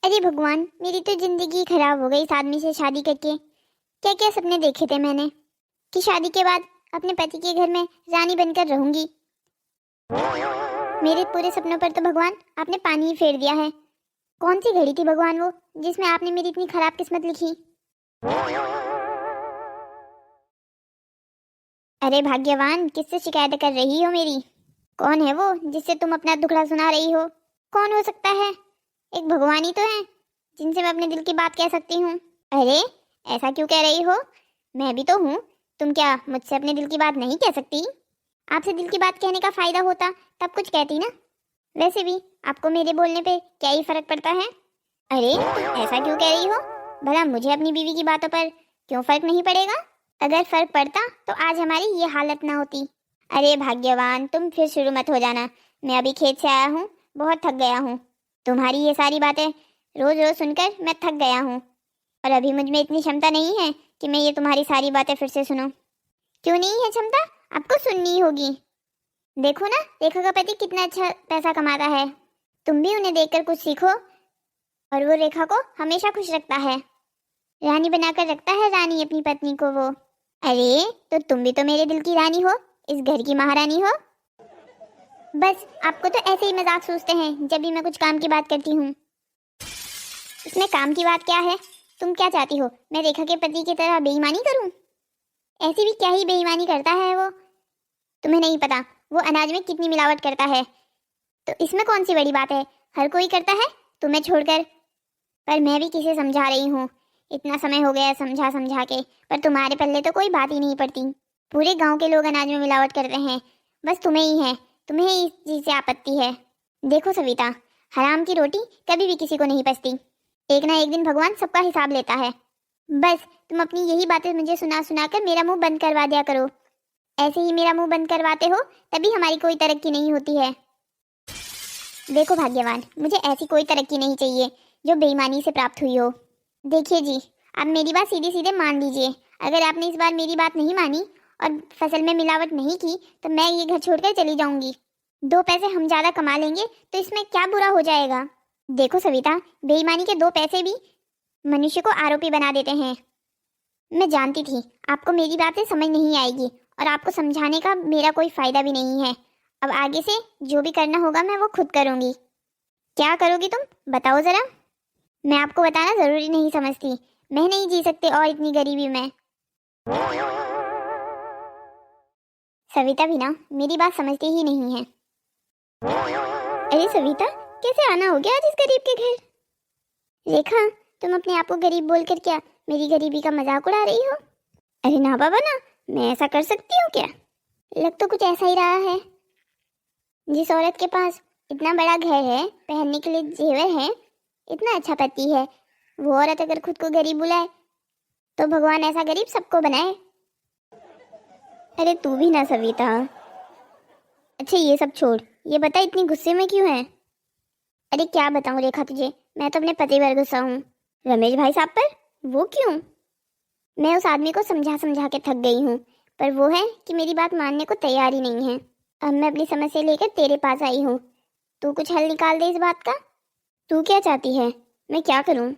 अरे भगवान, मेरी तो जिंदगी खराब हो गई इस आदमी से शादी करके। क्या क्या सपने देखे थे मैंने कि शादी के बाद अपने पति के घर में रानी बनकर रहूंगी। मेरे पूरे सपनों पर तो भगवान आपने पानी ही फेर दिया है। कौन सी घड़ी थी भगवान वो, जिसमें आपने मेरी इतनी खराब किस्मत लिखी। अरे भाग्यवान, किससे शिकायत कर रही हो मेरी? कौन है वो जिससे तुम अपना दुखड़ा सुना रही हो? कौन हो सकता है? एक भगवान ही तो है जिनसे मैं अपने दिल की बात कह सकती हूँ। अरे ऐसा क्यों कह रही हो? मैं भी तो हूँ। तुम क्या मुझसे अपने दिल की बात नहीं कह सकती? आपसे दिल की बात कहने का फायदा होता तब कुछ कहती ना। वैसे भी आपको मेरे बोलने पे क्या ही फर्क पड़ता है? अरे तुम ऐसा क्यों कह रही हो? भला मुझे अपनी बीवी की बातों पर क्यों फर्क नहीं पड़ेगा? अगर फर्क पड़ता तो आज हमारी ये हालत ना होती। अरे भाग्यवान, तुम फिर शुरू मत हो जाना। मैं अभी खेत से आया हूँ, बहुत थक गया हूँ। तुम्हारी ये सारी बातें रोज रोज सुनकर मैं थक गया हूँ, और अभी मुझ में इतनी क्षमता नहीं है कि मैं ये तुम्हारी सारी बातें फिर से सुनूं। क्यों नहीं है क्षमता? आपको सुननी होगी। देखो ना, रेखा का पति कितना अच्छा पैसा कमाता है। तुम भी उन्हें देखकर कुछ सीखो। और वो रेखा को हमेशा खुश रखता है, रानी बनाकर रखता है रानी अपनी पत्नी को वो। अरे तो तुम भी तो मेरे दिल की रानी हो, इस घर की महारानी हो। बस आपको तो ऐसे ही मजाक सोचते हैं जब भी मैं कुछ काम की बात करती हूँ। इसमें काम की बात क्या है? तुम क्या चाहती हो, मैं रेखा के पति की तरह बेईमानी करूं? ऐसी भी क्या ही बेईमानी करता है वो? तुम्हें नहीं पता वो अनाज में कितनी मिलावट करता है। तो इसमें कौन सी बड़ी बात है? हर कोई करता है, तुम्हें छोड़कर। पर मैं भी किसे समझा रही हूँ। इतना समय हो गया समझा समझा के, पर तुम्हारे पल्ले तो कोई बात ही नहीं पड़ती। पूरे गांव के लोग अनाज में मिलावट करते हैं, बस तुम्हें ही है, तुम्हें ही इस चीज से आपत्ति है। देखो सविता, हराम की रोटी कभी भी किसी को नहीं पचती। एक ना एक दिन भगवान सबका हिसाब लेता है। बस तुम अपनी यही बातें मुझे सुना सुना कर मेरा मुंह बंद करवा दिया करो। ऐसे ही मेरा मुंह बंद करवाते हो तभी हमारी कोई तरक्की नहीं होती है। देखो भाग्यवान, मुझे ऐसी कोई तरक्की नहीं चाहिए जो बेईमानी से प्राप्त हुई हो। देखिए जी, आप मेरी बात सीधे सीधे मान लीजिए। अगर आपने इस बार मेरी बात नहीं मानी और फसल में मिलावट नहीं की तो मैं ये घर छोड़कर चली जाऊंगी। 2 पैसे हम ज्यादा कमा लेंगे तो इसमें क्या बुरा हो जाएगा? देखो सविता, बेईमानी के 2 पैसे भी मनुष्य को आरोपी बना देते हैं। मैं जानती थी आपको मेरी बातें समझ नहीं आएगी, और आपको समझाने का मेरा कोई फायदा भी नहीं है। अब आगे से जो भी करना होगा मैं वो खुद करूंगी। क्या करोगी तुम, बताओ जरा। मैं आपको बताना जरूरी नहीं समझती। मैं नहीं जी सकती और इतनी गरीबी में। सविता भी ना मेरी बात समझती ही नहीं है। अरे सविता, कैसे आना हो गया आज इस गरीब के घर? रेखा, तुम अपने आप को गरीब बोलकर क्या मेरी गरीबी का मजाक उड़ा रही हो? अरे ना बाबा ना, मैं ऐसा कर सकती हूँ क्या? लग तो कुछ ऐसा ही रहा है। जिस औरत के पास इतना बड़ा घर है, पहनने के लिए जेवर है, इतना अच्छा पति है, वो औरत अगर खुद को गरीब बुलाए तो भगवान ऐसा गरीब सबको बनाए। अरे तू भी ना सविता। अच्छा ये सब छोड़, ये बता इतनी गुस्से में क्यों है? अरे क्या बताऊँ रेखा तुझे, मैं तो अपने पति पर गुस्सा हूँ। रमेश भाई साहब पर? वो क्यों? मैं उस आदमी को समझा समझा के थक गई हूँ, पर वो है कि मेरी बात मानने को तैयार ही नहीं है। अब मैं अपनी समस्या लेकर तेरे पास आई हूँ, तू कुछ हल निकाल दे इस बात का। तू क्या चाहती है, मैं क्या करूँ?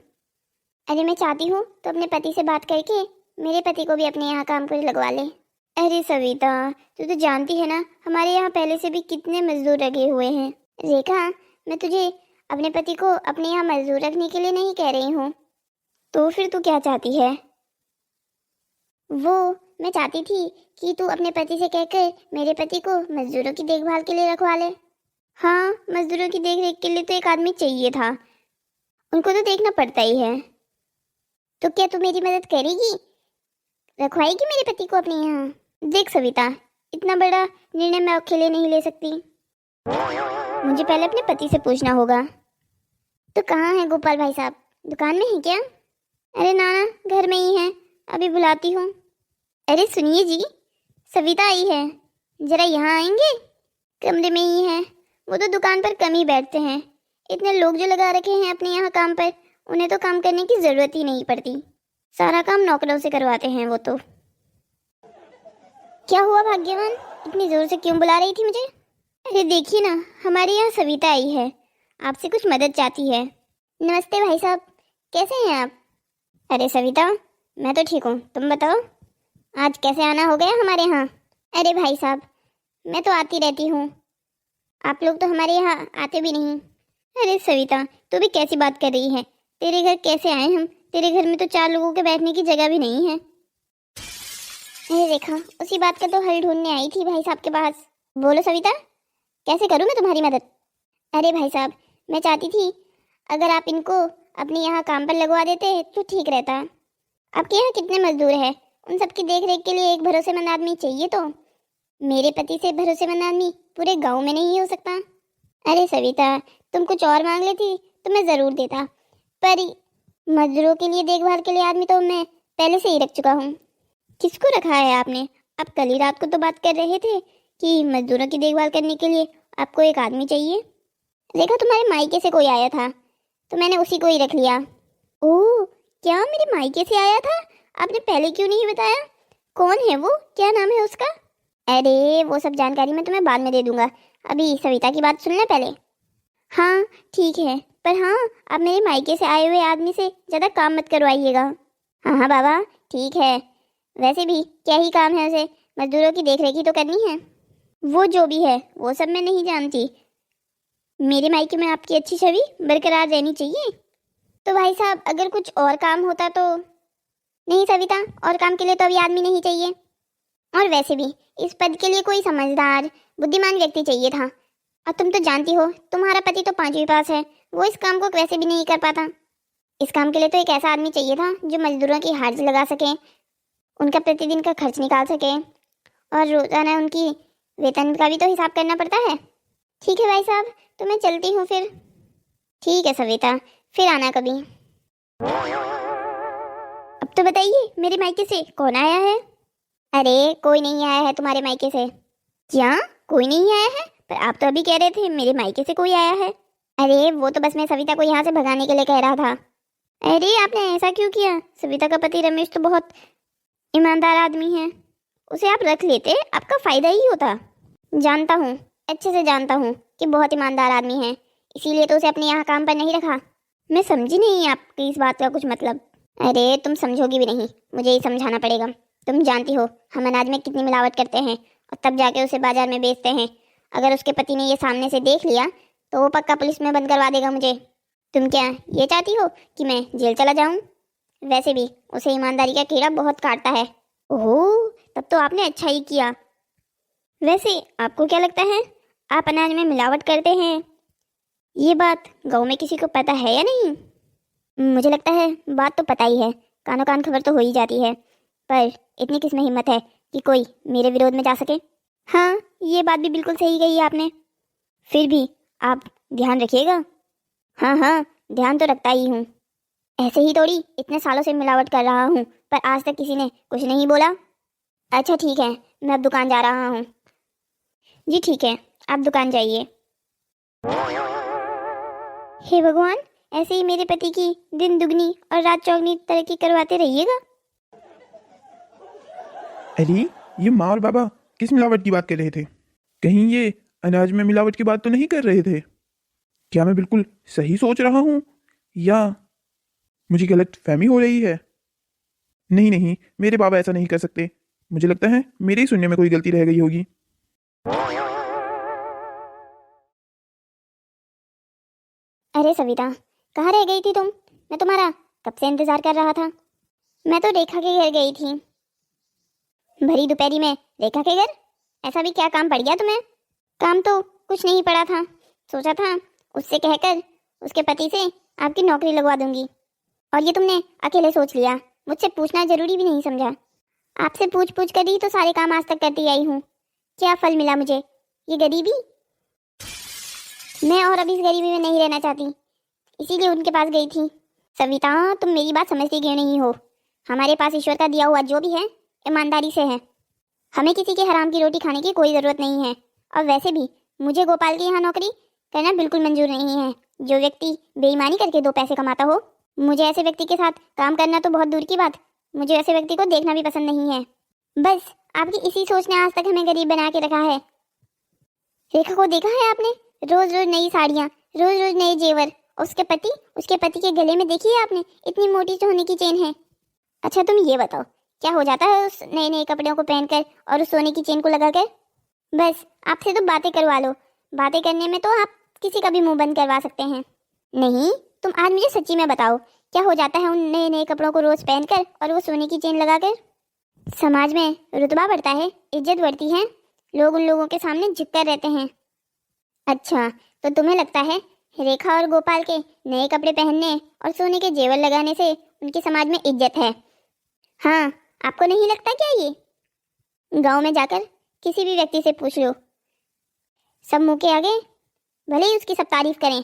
अरे मैं चाहती हूँ तो अपने पति से बात करके मेरे पति को भी अपने यहाँ काम पर लगवा ले। अरे सविता, तू तो जानती है ना हमारे यहाँ पहले से भी कितने मजदूर लगे हुए हैं। रेखा, मैं तुझे अपने पति को अपने यहाँ मजदूर रखने के लिए नहीं कह रही हूँ। तो फिर तू क्या चाहती है? वो मैं चाहती थी कि तू अपने पति से कहकर मेरे पति को मजदूरों की देखभाल के लिए रखवा ले। हाँ, मजदूरों की देख रेख के लिए तो एक आदमी चाहिए था, उनको तो देखना पड़ता ही है। तो क्या तू मेरी मदद करेगी, रखवाएगी मेरे पति को अपने यहाँ? देख सविता, इतना बड़ा निर्णय मैं अकेले नहीं ले सकती, मुझे पहले अपने पति से पूछना होगा। तो कहाँ है गोपाल भाई साहब, दुकान में है क्या? अरे नाना, घर में ही है, अभी बुलाती हूँ। अरे सुनिए जी, सविता आई है, जरा यहाँ आएंगे? कमरे में ही है, वो तो दुकान पर कम ही बैठते हैं। इतने लोग जो लगा रखे हैं अपने यहाँ काम पर, उन्हें तो काम करने की जरूरत ही नहीं पड़ती, सारा काम नौकरों से करवाते हैं वो तो। क्या हुआ भाग्यवान, इतनी जोर से क्यों बुला रही थी मुझे? अरे देखिए ना, हमारे यहाँ सविता आई है, आपसे कुछ मदद चाहती है। नमस्ते भाई साहब, कैसे हैं आप? अरे सविता, मैं तो ठीक हूँ, तुम बताओ आज कैसे आना हो गया हमारे यहाँ? अरे भाई साहब, मैं तो आती रहती हूँ, आप लोग तो हमारे यहाँ आते भी नहीं। अरे सविता, तू भी कैसी बात कर रही है? तेरे घर कैसे आए हम? तेरे घर में तो 4 लोगों के बैठने की जगह भी नहीं है। अरे रेखा, उसी बात का तो हल ढूंढने आई थी भाई साहब के पास। बोलो सविता, कैसे करूँ मैं तुम्हारी मदद? अरे भाई साहब, मैं चाहती थी अगर आप इनको अपने यहाँ काम पर लगवा देते तो ठीक रहता। आपके यहाँ कितने मजदूर हैं? उन सबकी देख रेख के लिए एक भरोसेमंद आदमी चाहिए। तो मेरे पति से भरोसेमंद आदमी पूरे गांव में नहीं हो सकता। अरे सविता, तुम कुछ और मांग लेती तो मैं ज़रूर देता, पर मजदूरों के लिए देखभाल के लिए आदमी तो मैं पहले से ही रख चुका हूँ। किसको रखा है आपने? आप कल ही रात को तो बात कर रहे थे कि मजदूरों की देखभाल करने के लिए आपको एक आदमी चाहिए। देखा, तुम्हारे मायके से कोई आया था तो मैंने उसी को ही रख लिया। ओह, क्या मेरे मायके से आया था? आपने पहले क्यों नहीं बताया? कौन है वो? क्या नाम है उसका? अरे वो सब जानकारी मैं तुम्हें बाद में दे दूंगा, अभी सविता की बात सुन ले पहले। हाँ ठीक है, पर हाँ, आप मेरे मायके से आए हुए आदमी से ज़्यादा काम मत करवाइएगा। हाँ हाँ बाबा, ठीक है। वैसे भी क्या ही काम है उसे? मजदूरों की देख रेख ही तो करनी है। वो जो भी है वो सब मैं नहीं जानती, मेरे मायके में आपकी अच्छी छवि बरकरार रहनी चाहिए। तो भाई साहब, अगर कुछ और काम होता तो? नहीं सविता, और काम के लिए तो अभी आदमी नहीं चाहिए, और वैसे भी इस पद के लिए कोई समझदार बुद्धिमान व्यक्ति चाहिए था। और तुम तो जानती हो तुम्हारा पति तो 5वीं पास है, वो इस काम को वैसे भी नहीं कर पाता। इस काम के लिए तो एक ऐसा आदमी चाहिए था जो मजदूरों की हाजिरी लगा सके, उनका प्रतिदिन का खर्च निकाल सके, और रोजाना उनकी वेतन का भी तो हिसाब करना पड़ता है। ठीक है भाई साहब, तो मैं चलती हूँ फिर। ठीक है सविता, फिर आना कभी। अब तो बताइए, मेरे मायके से कौन आया है? अरे कोई नहीं आया है तुम्हारे मायके से। क्या कोई नहीं आया है? पर आप तो अभी कह रहे थे मेरे मायके से कोई आया है। अरे वो तो बस मैं सविता को यहाँ से भगाने के लिए कह रहा था। अरे आपने ऐसा क्यों किया? सविता का पति रमेश तो बहुत ईमानदार आदमी है, उसे आप रख लेते, आपका फायदा ही होता। जानता हूँ, अच्छे से जानता हूँ कि बहुत ईमानदार आदमी है, इसीलिए तो उसे अपने यहाँ काम पर नहीं रखा। मैं समझी नहीं आपकी इस बात का कुछ मतलब। अरे तुम समझोगी भी नहीं, मुझे ही समझाना पड़ेगा। तुम जानती हो हम अनाज में कितनी मिलावट करते हैं और तब जाके उसे बाजार में बेचते हैं। अगर उसके पति ने ये सामने से देख लिया तो वो पक्का पुलिस में बंद करवा देगा मुझे। तुम क्या ये चाहती हो कि मैं जेल चला जाऊं? वैसे भी उसे ईमानदारी का कीड़ा बहुत काटता है। ओह, तब तो आपने अच्छा ही किया। वैसे आपको क्या लगता है, आप अनाज में मिलावट करते हैं, ये बात गांव में किसी को पता है या नहीं? मुझे लगता है बात तो पता ही है, कानों कान खबर तो हो ही जाती है, पर इतनी किसमें हिम्मत है कि कोई मेरे विरोध में जा सके? हाँ, ये बात भी बिल्कुल सही कही आपने। फिर भी आप ध्यान रखिएगा। हाँ हाँ, ध्यान तो रखता ही हूँ। ऐसे ही थोड़ी इतने सालों से मिलावट कर रहा हूँ, पर आज तक किसी ने कुछ नहीं बोला। अच्छा ठीक है, मैं अब दुकान जा रहा हूँ। जी ठीक है, आप दुकान जाइए। हे भगवान, ऐसे ही मेरे पति की दिन दुगनी और रात चौगनी तरक्की करवाते रहिएगा। अरे ये माँ और बाबा किस मिलावट की बात कर रहे थे? कहीं ये अनाज में मिलावट की बात तो नहीं कर रहे थे? क्या मैं बिल्कुल सही सोच रहा हूँ या मुझे गलत फहमी हो रही है? नहीं नहीं, मेरे बाबा ऐसा नहीं कर सकते। मुझे लगता है मेरे ही सुनने में कोई गलती रह गई होगी। अरे सविता, कहाँ रह गई थी तुम? मैं तुम्हारा कब से इंतजार कर रहा था। मैं तो रेखा के घर गई थी। भरी दोपहरी में रेखा के घर? ऐसा भी क्या काम पड़ गया तुम्हें? काम तो कुछ नहीं पड़ा था, सोचा था उससे कहकर उसके पति से आपकी नौकरी लगवा दूंगी, और ये तुमने अकेले सोच लिया, मुझसे पूछना जरूरी भी नहीं समझा। आपसे पूछ पूछ कर ही तो सारे काम आज तक करती आई हूँ। क्या फल मिला मुझे? ये गरीबी। मैं और अभी इस गरीबी में नहीं रहना चाहती, इसीलिए उनके पास गई थी। सविता, तुम मेरी बात समझती क्यों नहीं हो? हमारे पास ईश्वर का दिया हुआ जो भी है ईमानदारी से है। हमें किसी के हराम की रोटी खाने की कोई ज़रूरत नहीं है, और वैसे भी मुझे गोपाल के यहाँ नौकरी करना बिल्कुल मंजूर नहीं है। जो व्यक्ति बेईमानी करके 2 पैसे कमाता हो, मुझे ऐसे व्यक्ति के साथ काम करना तो बहुत दूर की बात, मुझे ऐसे व्यक्ति को देखना भी पसंद नहीं है। बस आपकी इसी सोच ने आज तक हमें गरीब बना के रखा है। रेखा को देखा है आपने? रोज रोज नई साड़ियाँ, रोज रोज नए जेवर, उसके पति के गले में देखिए आपने, इतनी मोटी सोने की चेन है। अच्छा तुम ये बताओ, क्या हो जाता है उस नए नए कपड़ों को पहनकर और उस सोने की चेन को लगाकर? बस आपसे तो बातें करवा लो, बातें करने में तो आप किसी का भी मुंह बंद करवा सकते हैं। नहीं, तुम आज मुझे सच्ची में बताओ, क्या हो जाता है उन नए नए कपड़ों को रोज पहनकर और वो सोने की चेन लगाकर? समाज में रुतबा बढ़ता है, इज्जत बढ़ती है, लोग उन लोगों के सामने झुककर रहते हैं। अच्छा, तो तुम्हें लगता है रेखा और गोपाल के नए कपड़े पहनने और सोने के जेवर लगाने से उनके समाज में इज्जत है? हाँ, आपको नहीं लगता क्या? ये गांव में जाकर किसी भी व्यक्ति से पूछ लो, सब मुंह के आगे भले ही उसकी सब तारीफ करें,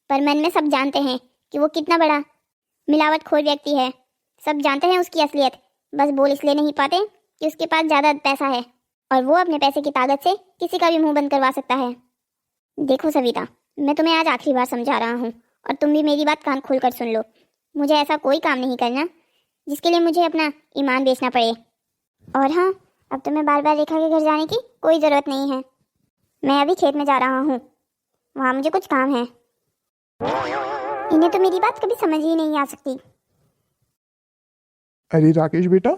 पर मन में सब जानते हैं कि वो कितना बड़ा मिलावटखोर व्यक्ति है। सब जानते हैं उसकी असलियत, बस बोल इसलिए नहीं पाते कि उसके पास ज़्यादा पैसा है और वो अपने पैसे की ताकत से किसी का भी मुंह बंद करवा सकता है। देखो सविता, मैं तुम्हें आज आखिरी बार समझा रहा हूँ और तुम भी मेरी बात कान खोल कर सुन लो। मुझे ऐसा कोई काम नहीं करना जिसके लिए मुझे अपना ईमान बेचना पड़े। और हाँ, अब तुम्हें बार बार रेखा के घर जाने की कोई ज़रूरत नहीं है। मैं अभी खेत में जा रहा हूँ, वहाँ मुझे कुछ काम है। इन्हें तो मेरी बात कभी समझ ही नहीं आ सकती। अरे राकेश बेटा,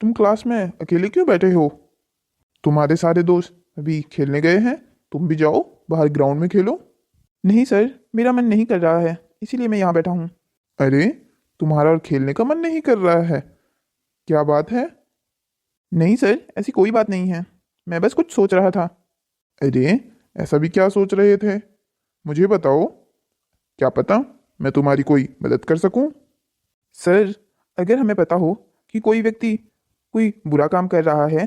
तुम क्लास में अकेले क्यों बैठे हो? तुम्हारे सारे दोस्त अभी खेलने गए हैं, तुम भी जाओ बाहर ग्राउंड में खेलो। नहीं सर, मेरा मन नहीं कर रहा है, इसीलिए मैं यहाँ बैठा हूँ। अरे तुम्हारा और खेलने का मन नहीं कर रहा है? क्या बात है? नहीं सर, ऐसी कोई बात नहीं है, मैं बस कुछ सोच रहा था। अरे ऐसा भी क्या सोच रहे थे? मुझे बताओ, क्या पता मैं तुम्हारी कोई मदद कर सकूं। सर, अगर हमें पता हो कि कोई व्यक्ति कोई बुरा काम कर रहा है,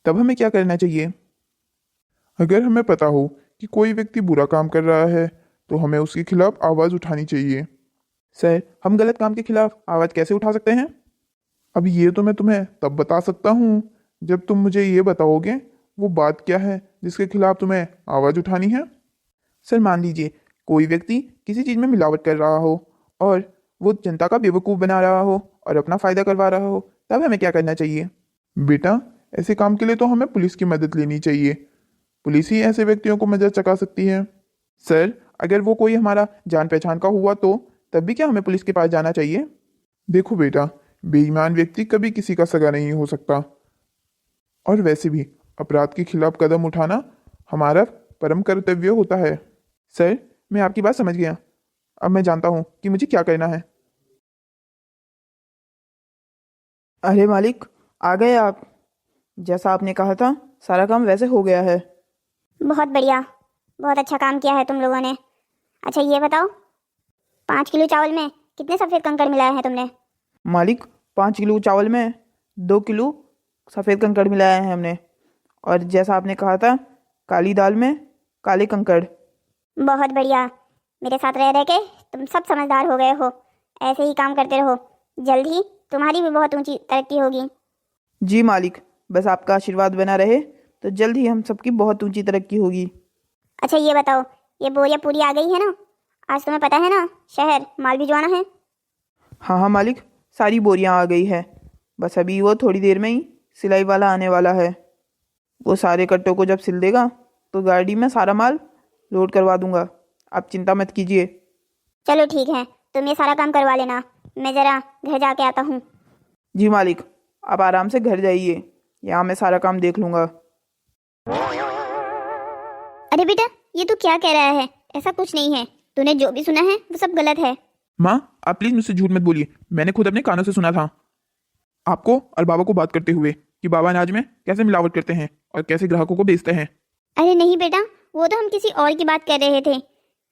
तब हमें क्या करना चाहिए? अगर हमें पता हो कि कोई व्यक्ति बुरा काम कर रहा है, तो हमें उसके खिलाफ आवाज़ उठानी चाहिए। सर, हम गलत काम के खिलाफ आवाज़ कैसे उठा सकते हैं? अब ये तो मैं तुम्हें तब बता सकता हूँ जब तुम मुझे ये बताओगे वो बात क्या है जिसके खिलाफ तुम्हें आवाज़ उठानी है। सर, मान लीजिए कोई व्यक्ति किसी चीज़ में मिलावट कर रहा हो और वो जनता का बेवकूफ़ बना रहा हो और अपना फ़ायदा करवा रहा हो, तब हमें क्या करना चाहिए? बेटा, ऐसे काम के लिए तो हमें पुलिस की मदद लेनी चाहिए। पुलिस ही ऐसे व्यक्तियों को मदद चुका सकती है। सर, अगर वो कोई हमारा जान पहचान का हुआ तो तब भी क्या हमें पुलिस के पास जाना चाहिए? देखो बेटा, बेईमान व्यक्ति कभी किसी का सगा नहीं हो सकता, और वैसे भी अपराध के खिलाफ कदम उठाना हमारा परम कर्तव्य होता है। सर, मैं आपकी बात समझ गया, अब मैं जानता हूँ कि मुझे क्या करना है। अरे मालिक, आ गए आप। जैसा आपने कहा था सारा काम वैसे हो गया है। बहुत बढ़िया, बहुत अच्छा काम किया है तुम लोगों ने। अच्छा ये बताओ, 5 किलो चावल में कितने सफ़ेद कंकड़ मिलाए हैं तुमने? मालिक, 5 किलो चावल में 2 किलो सफ़ेद कंकड़ मिलाया है हमने, और जैसा आपने कहा था काली दाल में काले कंकड़। बहुत बढ़िया, मेरे साथ रह रह के तुम सब समझदार हो गए हो। ऐसे ही काम करते रहो, जल्द ही तुम्हारी भी बहुत ऊंची तरक्की होगी। जी मालिक, बस आपका आशीर्वाद बना रहे तो जल्द ही हम सबकी बहुत ऊंची तरक्की होगी। अच्छा ये बताओ, ये बोरियां पूरी आ गई है ना? आज तुम्हें पता है ना शहर माल भिजवाना है। हाँ हाँ मालिक, सारी बोरियां आ गई है, बस अभी वो थोड़ी देर में ही सिलाई वाला आने वाला है। वो सारे कट्टों को जब सिल देगा तो गाड़ी में सारा माल लोड करवा दूंगा, आप चिंता मत कीजिए। चलो ठीक है, तुम ये सारा काम करवा लेना, मैं ज़रा घर जाके आता हूँ। जी मालिक, आप आराम से घर जाइए, यहाँ मैं सारा काम देख लूँगा। अरे बेटा, ये तू क्या कह रहा है? ऐसा कुछ नहीं है, तूने जो भी सुना है वो सब गलत है। माँ, आप प्लीज़ मुझसे झूठ मत बोलिए, मैंने खुद अपने कानों से सुना था आपको और बाबा को बात करते हुए कि बाबा अनाज में कैसे मिलावट करते हैं और कैसे ग्राहकों को बेचते हैं। अरे नहीं बेटा, वो तो हम किसी और की बात कर रहे थे।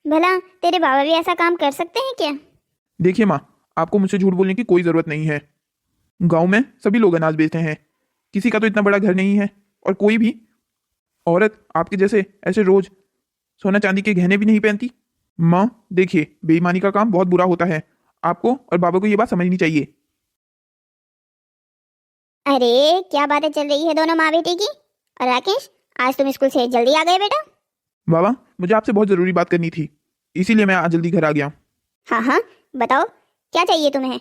भला तेरे बाबा भी ऐसा काम कर सकते हैं क्या? देखिए माँ, आपको मुझसे झूठ बोलने की कोई ज़रूरत नहीं है। गांव में सभी लोग अनाज बेचते हैं, किसी का तो इतना बड़ा घर नहीं है, और कोई भी औरत आपके जैसे ऐसे रोज सोना चांदी के गहने भी नहीं पहनती। माँ देखिए, बेईमानी का काम बहुत बुरा होता है, आपको और बाबा को ये बात समझनी चाहिए। अरे क्या बातें चल रही है दोनों माँ बेटे की। और राकेश, आज तुम स्कूल से जल्दी आ गए बेटा? बाबा, मुझे आपसे बहुत ज़रूरी बात करनी थी, इसीलिए मैं आज जल्दी घर आ गया। हाँ हाँ, बताओ क्या चाहिए तुम्हें?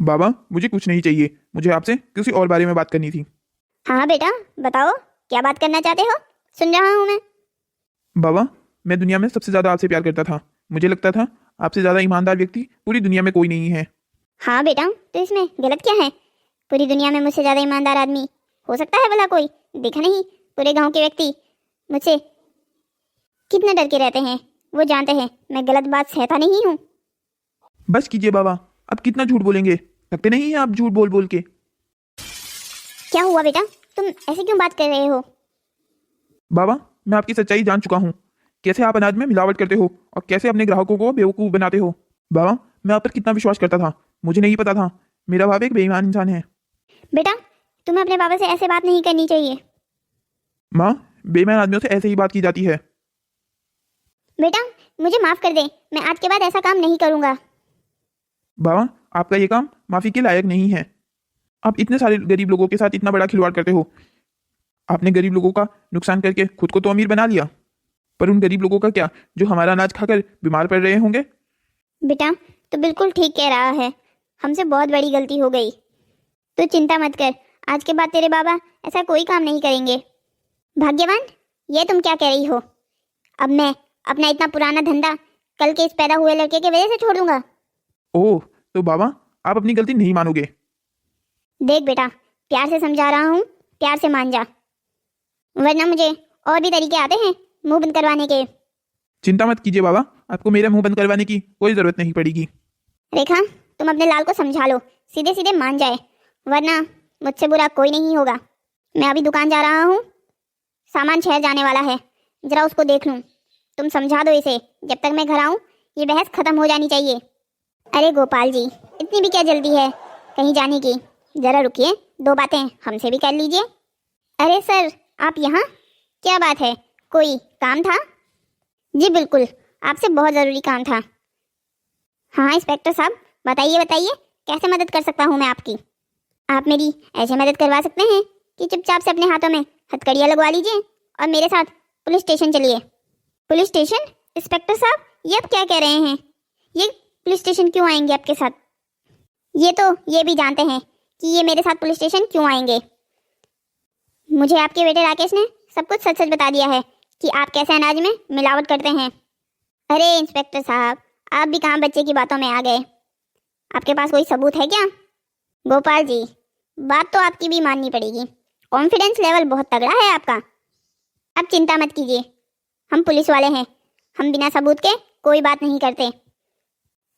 बाबा, मुझे कुछ नहीं चाहिए, मुझे आपसे किसी और बारे में बात करनी थी। हाँ हाँ बेटा, बताओ क्या बात करना चाहते हो, सुन रहा हूँ मैं। बाबा, मैं दुनिया में सबसे ज़्यादा आपसे प्यार करता था, मुझे लगता था आपसे ज़्यादा ईमानदार व्यक्ति पूरी दुनिया में कोई नहीं है। हाँ बेटा, तो इसमें गलत क्या है? पूरी दुनिया में मुझसे ज़्यादा ईमानदार आदमी हो सकता है भला कोई? देखा नहीं, पूरे गांव के व्यक्ति मुझसे कितने डर के रहते हैं। वो जानते हैं मैं गलत बात सहता नहीं हूँ। बस कीजिए बाबा, अब कितना झूठ बोलेंगे? लगते नहीं है आप झूठ बोल बोल के। क्या हुआ बेटा, तुम ऐसे क्यों बात कर रहे हो? बाबा, मैं आपकी सच्चाई जान चुका हूँ, कैसे आप अनाज में मिलावट करते हो और कैसे अपने ग्राहकों को बेवकूफ़ बनाते हो। बाबा, मैं आप पर कितना विश्वास करता था, मुझे नहीं पता था मेरा बाप एक बेईमान इंसान है। बेटा, तुम्हें अपने बाबा से ऐसे बात नहीं करनी चाहिए। माँ, बेईमान आदमियों से ऐसे ही बात की जाती है। बेटा, मुझे माफ़ कर दे, मैं आज के बाद ऐसा काम नहीं करूँगा। बाबा, आपका ये काम माफ़ी के लायक नहीं है। आप इतने सारे गरीब लोगों के साथ इतना बड़ा खिलवाड़ करते हो। आपने गरीब लोगों का नुकसान करके खुद को तो अमीर बना लिया, पर उन गरीब लोगों का क्या जो हमारा अनाज खाकर बीमार पड़ रहे होंगे? बेटा, तो बिल्कुल ठीक कह रहा है, हमसे बहुत बड़ी गलती हो गई। तो चिंता मत कर, आज के बाद तेरे बाबा ऐसा कोई काम नहीं करेंगे। भाग्यवान, ये तुम क्या कह रही हो? अब मैं अपना इतना पुराना धंधा कल के इस पैदा हुए लड़के के वजह से छोड़ दूंगा? ओह, तो बाबा आप अपनी गलती नहीं मानोगे? देख बेटा, प्यार से समझा रहा हूँ, प्यार से मान जा, वरना मुझे और भी तरीके आते हैं मुंह बंद करवाने के। चिंता मत कीजिए बाबा, आपको मेरा मुंह बंद करवाने की कोई ज़रूरत नहीं पड़ेगी। रेखा, तुम अपने लाल को समझा लो, सीधे सीधे मान जाए, वरना मुझसे बुरा कोई नहीं होगा। मैं अभी दुकान जा रहा हूँ, सामान शहर जाने वाला है, जरा उसको देख लूँ। तुम समझा दो इसे, जब तक मैं घर आऊँ ये बहस खत्म हो जानी चाहिए। अरे गोपाल जी, इतनी भी क्या जल्दी है कहीं जाने की? जरा रुकिए, दो बातें हमसे भी कर लीजिए। अरे सर, आप यहाँ? क्या बात है, कोई काम था? जी बिल्कुल, आपसे बहुत ज़रूरी काम था। हाँ इंस्पेक्टर साहब, बताइए बताइए, कैसे मदद कर सकता हूँ मैं आपकी? आप मेरी ऐसे मदद करवा सकते हैं कि चुपचाप से अपने हाथों में हथकड़ियाँ लगवा लीजिए और मेरे साथ पुलिस स्टेशन चलिए। Police station? इंस्पेक्टर साहब, ये आप क्या कह रहे हैं? ये पुलिस स्टेशन क्यों आएंगे आपके साथ? ये तो ये भी जानते हैं कि ये मेरे साथ पुलिस स्टेशन क्यों आएंगे। मुझे आपके बेटे राकेश ने सब कुछ सच सच बता दिया है कि आप कैसे अनाज में मिलावट करते हैं। अरे इंस्पेक्टर साहब, आप भी कहाँ बच्चे की बातों में आ गए? आपके पास कोई सबूत है क्या? गोपाल जी, बात तो आपकी भी माननी पड़ेगी, कॉन्फिडेंस लेवल बहुत तगड़ा है आपका। अब चिंता मत कीजिए, हम पुलिस वाले हैं, हम बिना सबूत के कोई बात नहीं करते।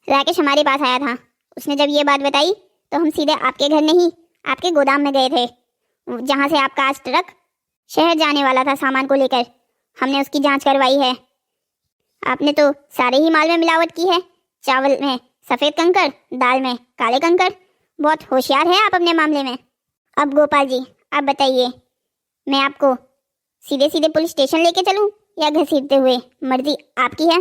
राकेश हमारे पास आया था, उसने जब ये बात बताई तो हम सीधे आपके घर नहीं आपके गोदाम में गए थे, जहाँ से आपका आज ट्रक शहर जाने वाला था सामान को लेकर। हमने उसकी जांच करवाई है। आपने तो सारे ही माल में मिलावट की है, चावल में सफ़ेद कंकड़, दाल में काले कंकड़। बहुत होशियार है आप अपने मामले में। अब गोपाल जी, आप बताइए, मैं आपको सीधे सीधे पुलिस स्टेशन लेके चलूं या घसीटते हुए? मर्जी आपकी है।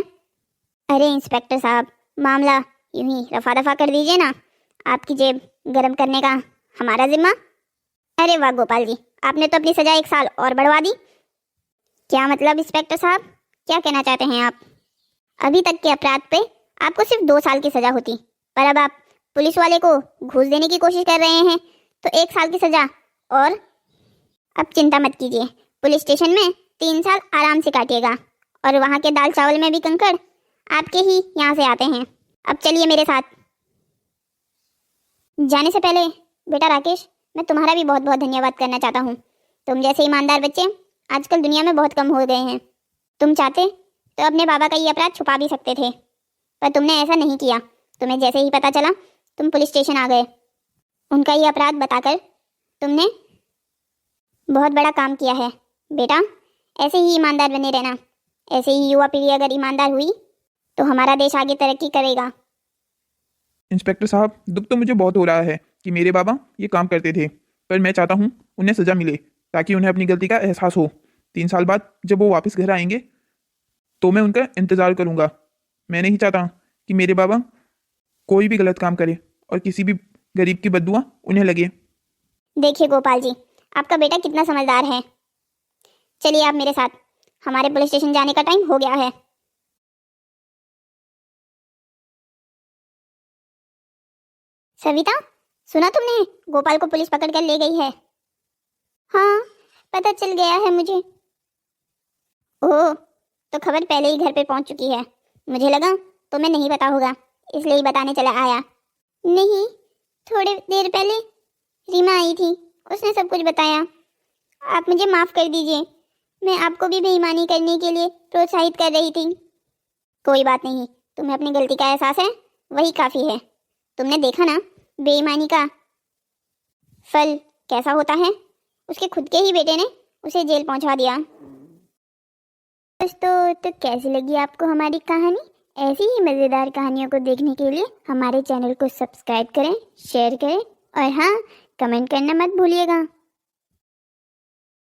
अरे इंस्पेक्टर साहब, मामला यूं ही रफा दफा कर दीजिए ना, आपकी जेब गर्म करने का हमारा जिम्मा। अरे वाह गोपाल जी, आपने तो अपनी सजा 1 साल और बढ़वा दी। क्या मतलब इंस्पेक्टर साहब, क्या कहना चाहते हैं आप? अभी तक के अपराध पे आपको सिर्फ 2 साल की सजा होती, पर अब आप पुलिस वाले को घूस देने की कोशिश कर रहे हैं तो 1 साल की सजा। और अब चिंता मत कीजिए, पुलिस स्टेशन में 3 साल आराम से काटिएगा, और वहाँ के दाल चावल में भी कंकड़ आपके ही यहाँ से आते हैं। अब चलिए मेरे साथ। जाने से पहले बेटा राकेश, मैं तुम्हारा भी बहुत बहुत धन्यवाद करना चाहता हूँ। तुम जैसे ईमानदार बच्चे आजकल दुनिया में बहुत कम हो गए हैं। तुम चाहते तो अपने बाबा का ये अपराध छुपा भी सकते थे, पर तुमने ऐसा नहीं किया। तुम्हें जैसे ही पता चला तुम पुलिस स्टेशन आ गए। उनका ये अपराध बताकर तुमने बहुत बड़ा काम किया है। बेटा, ऐसे ही ईमानदार बने रहना। ऐसे ही युवा पीढ़ी अगर ईमानदार हुई तो हमारा देश आगे तरक्की करेगा। इंस्पेक्टर साहब, दुख तो मुझे बहुत हो रहा है कि मेरे बाबा ये काम करते थे, पर मैं चाहता हूँ उन्हें सज़ा मिले ताकि उन्हें अपनी गलती का एहसास हो। 3 साल बाद जब वो वापस घर आएंगे तो मैं उनका इंतज़ार करूँगा। मैं नहीं चाहता कि मेरे बाबा कोई भी गलत काम करे और किसी भी गरीब की बददुआ उन्हें लगे। देखिए गोपाल जी, आपका बेटा कितना समझदार है। चलिए आप मेरे साथ, हमारे पुलिस स्टेशन जाने का टाइम हो गया है। सविता, सुना तुमने? गोपाल को पुलिस पकड़ कर ले गई है। हाँ, पता चल गया है मुझे। ओह, तो खबर पहले ही घर पे पहुंच चुकी है। मुझे लगा तुम्हें नहीं पता होगा, इसलिए ही बताने चला आया। नहीं, थोड़ी देर पहले रीमा आई थी, उसने सब कुछ बताया। आप मुझे माफ़ कर दीजिए, मैं आपको भी बेईमानी करने के लिए प्रोत्साहित कर रही थी। कोई बात नहीं, तुम्हें अपनी गलती का एहसास है, वही काफ़ी है। तुमने देखा ना बेईमानी का फल कैसा होता है। उसके खुद के ही बेटे ने उसे जेल पहुंचा दिया। तो कैसी लगी आपको हमारी कहानी? ऐसी ही मज़ेदार कहानियों को देखने के लिए हमारे चैनल को सब्सक्राइब करें, शेयर करें और हाँ, कमेंट करना मत भूलिएगा।